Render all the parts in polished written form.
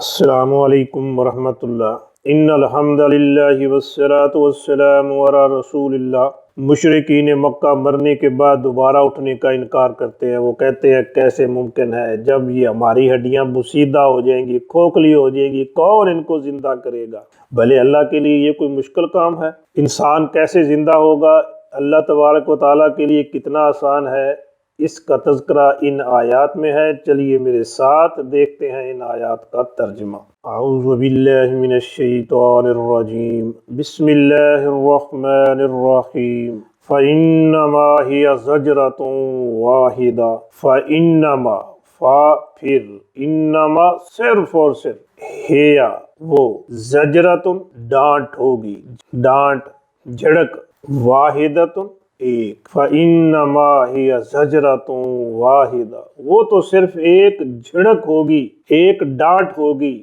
السلام علیکم ورحمۃ اللہ۔ ان الحمد للہ والصلاۃ والسلام علی رسول اللہ۔ مشرکین مکہ مرنے کے بعد دوبارہ اٹھنے کا انکار کرتے ہیں۔ وہ کہتے ہیں کیسے ممکن ہے، جب یہ ہماری ہڈیاں بسیدہ ہو جائیں گی، کھوکھلی ہو جائیں گی، کون ان کو زندہ کرے گا؟ بھلے اللہ کے لیے یہ کوئی مشکل کام ہے؟ انسان کیسے زندہ ہوگا؟ اللہ تبارک و تعالیٰ کے لیے کتنا آسان ہے، اس کا تذکرہ ان آیات میں ہے۔ چلیے میرے ساتھ دیکھتے ہیں ان آیات کا ترجمہ۔ اعوذ باللہ من الشیطان الرجیم، بسم اللہ الرحمن الرحیم۔ فَإِنَّمَا هِيَ زَجْرَةٌ وَاحِدَةٌ فَإِنَّمَا پھر انما صرف اور صرف ہیا وہ زجرتن ڈانٹ ہوگی، ڈانٹ جھڑک، واحدتن ایک، فَإِنَّمَا هِيَ زَجْرَةٌ وَاحِدَةٌ وہ تو صرف ایک جھڑک ہوگی، ایک ڈانٹ ہوگی۔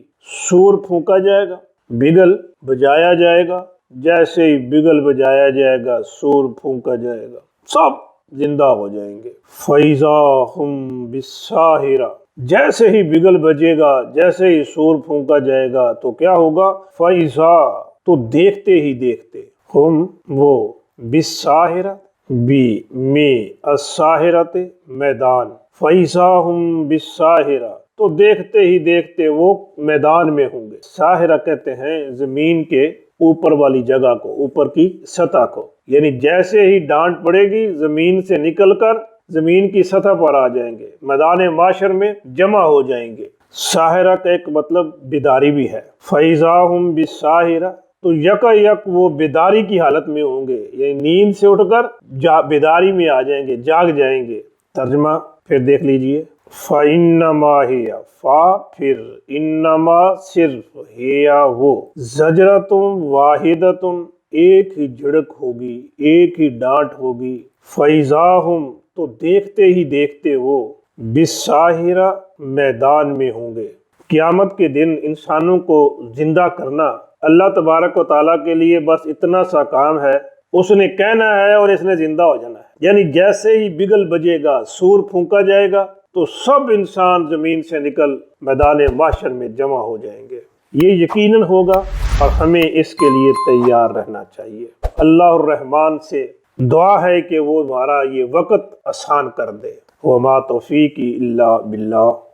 سور پھونکا جائے گا، بگل بجایا جائے گا، جیسے ہی بگل بجایا جائے گا، سور پھونکا جائے گا، سب زندہ ہو جائیں گے۔ فَإِذَا هُمْ بِالسَّاهِرَةِ جیسے ہی بگل بجے گا، جیسے ہی سور پھونکا جائے گا تو کیا ہوگا؟ فَإِذَا تو دیکھتے ہی دیکھتے، ہم وہ، بِالسَّاهِرَةِ میں الساہرۃ میدان، فَإِذَا هُمْ بِالسَّاهِرَةِ تو دیکھتے ہی دیکھتے وہ میدان میں ہوں گے۔ ساہرہ کہتے ہیں زمین کے اوپر والی جگہ کو، اوپر کی سطح کو، یعنی جیسے ہی ڈانٹ پڑے گی زمین سے نکل کر زمین کی سطح پر آ جائیں گے، میدان معاشر میں جمع ہو جائیں گے۔ ساہرہ کا ایک مطلب بیداری بھی ہے۔ فَإِذَا هُمْ بِالسَّاهِرَةِ تو یکا یک وہ بیداری کی حالت میں ہوں گے، یعنی نیند سے اٹھ کر بیداری میں آ جائیں گے، جاگ جائیں گے۔ ترجمہ پھر دیکھ لیجئے۔ فَإِنَّمَا هِيَ پھر انما صرف ہیا وہ، زجرتم واحدتم ایک ہی جھڑک ہوگی، ایک ہی ڈانٹ ہوگی۔ فَإِذَا هُمْ تو دیکھتے ہی دیکھتے وہ، بِالسَّاہرَةِ میدان میں ہوں گے۔ قیامت کے دن انسانوں کو زندہ کرنا اللہ تبارک و تعالیٰ کے لیے بس اتنا سا کام ہے، اس نے کہنا ہے اور اس نے زندہ ہو جانا ہے۔ یعنی جیسے ہی بگل بجے گا، سور پھونکا جائے گا تو سب انسان زمین سے نکل میدان محشر میں جمع ہو جائیں گے۔ یہ یقیناً ہوگا اور ہمیں اس کے لیے تیار رہنا چاہیے۔ اللہ الرحمن سے دعا ہے کہ وہ ہمارا یہ وقت آسان کر دے۔ وما توفیقی الا باللہ۔